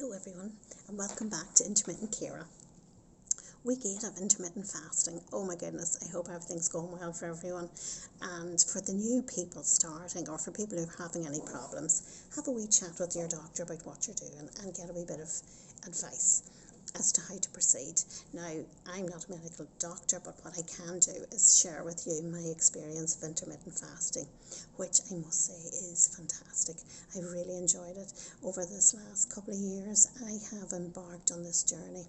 Hello everyone and welcome back to Intermittent Ciara. Week 8 of intermittent fasting. Oh my goodness, I hope everything's going well for everyone. And for the new people starting, or for people who are having any problems, have a wee chat with your doctor about what you're doing and get a wee bit of advice as to how to proceed. Now, I'm not a medical doctor, but what I can do is share with you my experience of intermittent fasting, which I must say is fantastic. I've really enjoyed it. Over this last couple of years, I have embarked on this journey.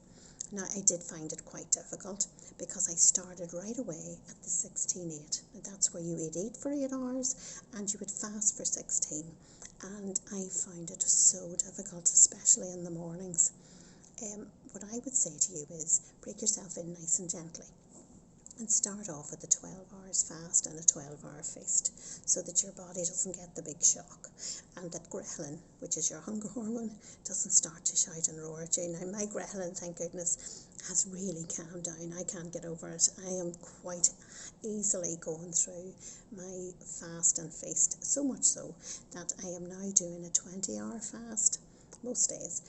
Now, I did find it quite difficult because I started right away at the 16-8. That's where you would eat for 8 hours and you would fast for 16. And I found it so difficult, especially in the mornings. What I would say to you is break yourself in nice and gently and start off with a 12 hours fast and a 12-hour feast so that your body doesn't get the big shock and that ghrelin, which is your hunger hormone, doesn't start to shout and roar at you. Now, my ghrelin, thank goodness, has really calmed down. I can't get over it. I am quite easily going through my fast and feast, so much so that I am now doing a 20-hour fast most days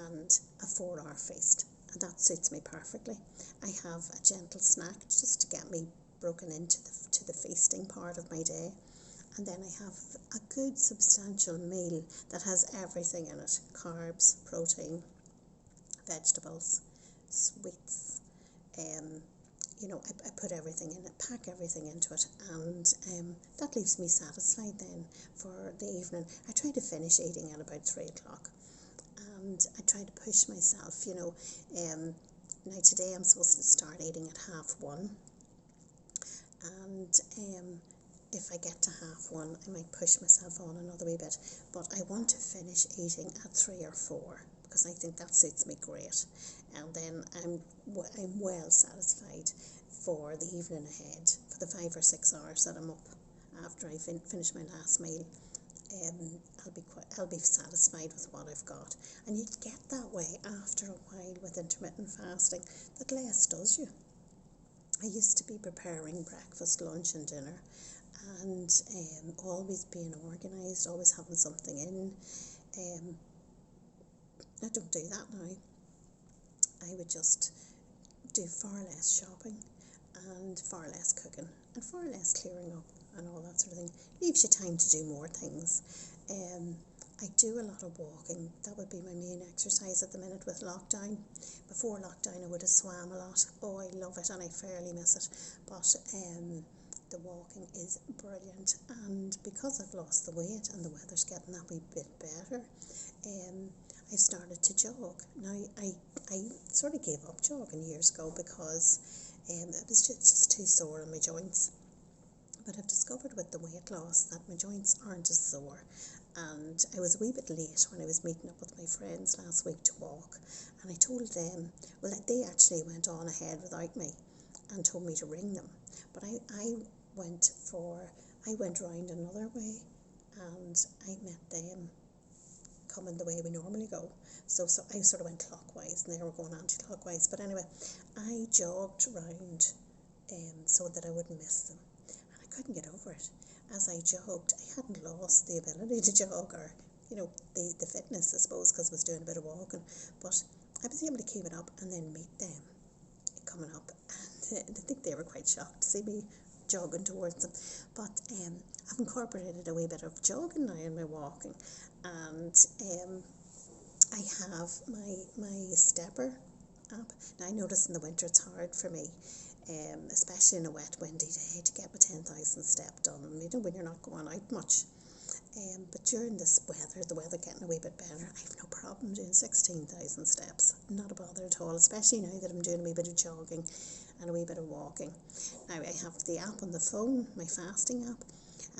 and a 4-hour feast, and that suits me perfectly. I have a gentle snack just to get me broken into the feasting part of my day, and then I have a good substantial meal that has everything in it: carbs, protein, vegetables, sweets. I put everything in it, pack everything into it, and that leaves me satisfied then for the evening. I try to finish eating at about 3 o'clock. And I try to push myself, now today I'm supposed to start eating at 1:30, and if I get to 1:30 I might push myself on another wee bit, but I want to finish eating at 3 or 4 because I think that suits me great, and then I'm well satisfied for the evening ahead, for the 5 or 6 hours that I'm up after I finish my last meal. I'll be satisfied with what I've got, and you get that way after a while with intermittent fasting. That less does you. I used to be preparing breakfast, lunch and dinner, and always being organised, always having something in. I don't do that now. I would just do far less shopping and far less cooking and far less clearing up and all that sort of thing. Leaves you time to do more things. I do a lot of walking. That would be my main exercise at the minute with lockdown. Before lockdown I would have swam a lot. Oh, I love it and I fairly miss it. But the walking is brilliant, and because I've lost the weight and the weather's getting that wee bit better, I've started to jog. Now, I sort of gave up jogging years ago because it was just too sore in my joints. But I've discovered with the weight loss that my joints aren't as sore, and I was a wee bit late when I was meeting up with my friends last week to walk, and I told them, well, they actually went on ahead without me and told me to ring them, but I went round another way, and I met them coming the way we normally go, so I sort of went clockwise and they were going anti-clockwise, but anyway, I jogged round so that I wouldn't miss them. Couldn't get over it. As I jogged, I hadn't lost the ability to jog, or the fitness, I suppose, because I was doing a bit of walking, but I was able to keep it up and then meet them coming up, and I think they were quite shocked to see me jogging towards them. But I've incorporated a wee bit of jogging now in my walking, and I have my stepper app. Now, I notice in the winter it's hard for me, especially in a wet, windy day, to get my 10,000 step done, when you're not going out much. But during this weather, the weather getting a wee bit better, I have no problem doing 16,000 steps. Not a bother at all, especially now that I'm doing a wee bit of jogging and a wee bit of walking. Now, I have the app on the phone, my fasting app,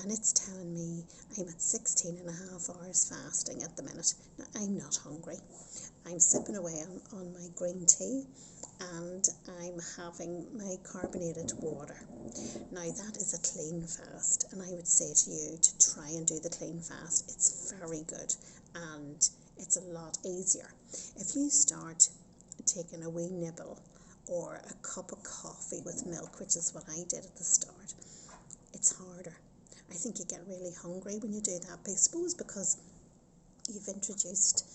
and it's telling me I'm at 16 and a half hours fasting at the minute. Now, I'm not hungry. I'm sipping away on my green tea, and I'm having my carbonated water. Now, that is a clean fast, and I would say to you to try and do the clean fast. It's very good, and it's a lot easier. If you start taking a wee nibble or a cup of coffee with milk, which is what I did at the start, it's harder. I think you get really hungry when you do that, but I suppose because you've introduced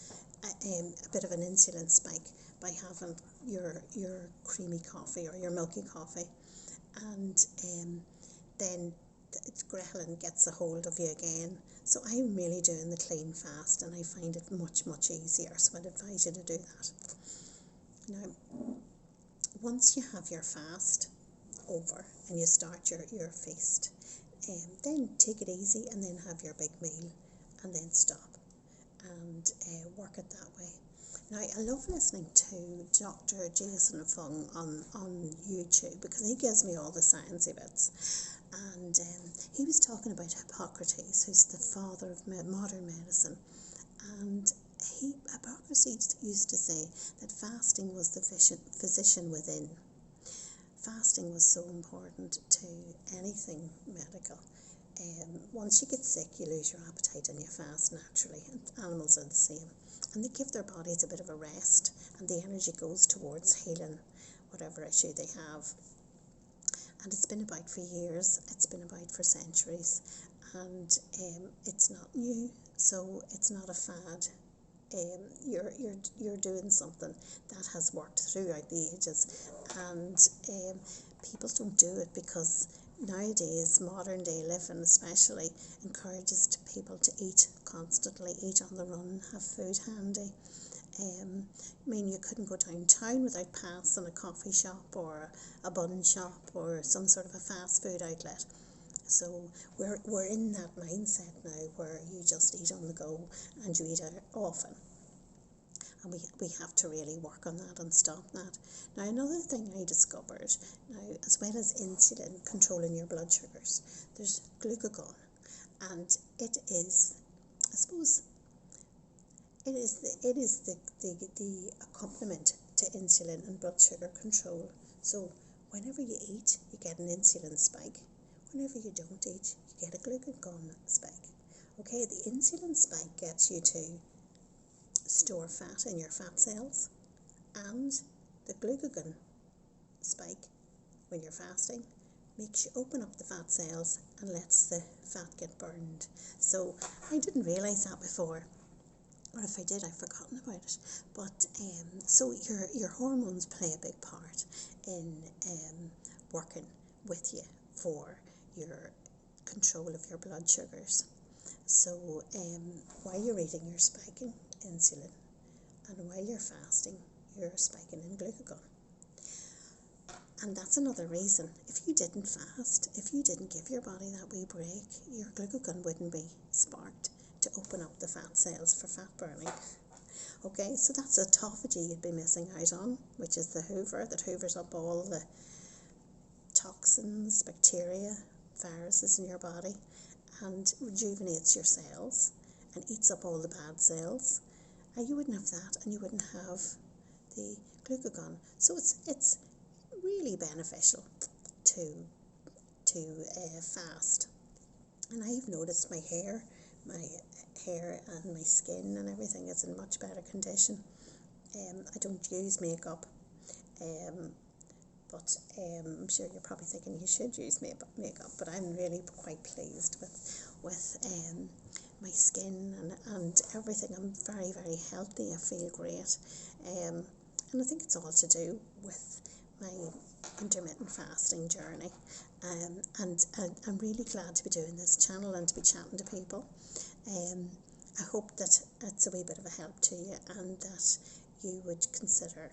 a bit of an insulin spike by having your creamy coffee or your milky coffee, and then ghrelin gets a hold of you again. So I'm really doing the clean fast, and I find it much easier, so I'd advise you to do that. Now, once you have your fast over and you start your feast, then take it easy and then have your big meal and then stop and work it that way. Now, I love listening to Dr. Jason Fung on YouTube, because he gives me all the sciencey bits. And he was talking about Hippocrates, who's the father of modern medicine. And Hippocrates used to say that fasting was the physician within. Fasting was so important to anything medical. Once you get sick, you lose your appetite and you fast naturally. And animals are the same. And they give their bodies a bit of a rest, and the energy goes towards healing whatever issue they have. And it's been about for years, it's been about for centuries, and it's not new, so it's not a fad. You're doing something that has worked throughout the ages, and people don't do it because nowadays modern day living especially encourages people to eat constantly, eat on the run, have food handy. I mean, you couldn't go downtown without passing a coffee shop or a bun shop or some sort of a fast food outlet. So we're in that mindset now where you just eat on the go and you eat often. And we have to really work on that and stop that. Now, another thing I discovered, now, as well as insulin controlling your blood sugars, there's glucagon. And it is, I suppose, it is the accompaniment to insulin and blood sugar control. So whenever you eat, you get an insulin spike. Whenever you don't eat, you get a glucagon spike. Okay, the insulin spike gets you to store fat in your fat cells, and the glucagon spike, when you're fasting, makes you open up the fat cells and lets the fat get burned. So I didn't realise that before, or if I did, I've forgotten about it. But so your hormones play a big part in working with you for your control of your blood sugars. So while you're eating, you're spiking insulin, and while you're fasting, you're spiking in glucagon. And that's another reason. If you didn't fast, if you didn't give your body that wee break, your glucagon wouldn't be sparked to open up the fat cells for fat burning. Okay, so that's autophagy you'd be missing out on, which is the hoover that hoovers up all the toxins, bacteria, viruses in your body, and rejuvenates your cells and eats up all the bad cells. And you wouldn't have that, and you wouldn't have the glucagon. So it's really beneficial to fast. And I've noticed my hair and my skin and everything is in much better condition. I don't use makeup, but I'm sure you're probably thinking you should use makeup, but I'm really quite pleased with my skin and everything. I'm very, very healthy. I feel great, and I think it's all to do with my intermittent fasting journey, and I'm really glad to be doing this channel and to be chatting to people. I hope that it's a wee bit of a help to you, and that you would consider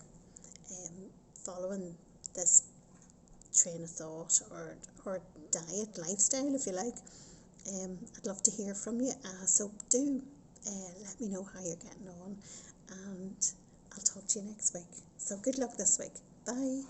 following this train of thought or diet, lifestyle, if you like. I'd love to hear from you, so do let me know how you're getting on, and I'll talk to you next week. So good luck this week. Bye.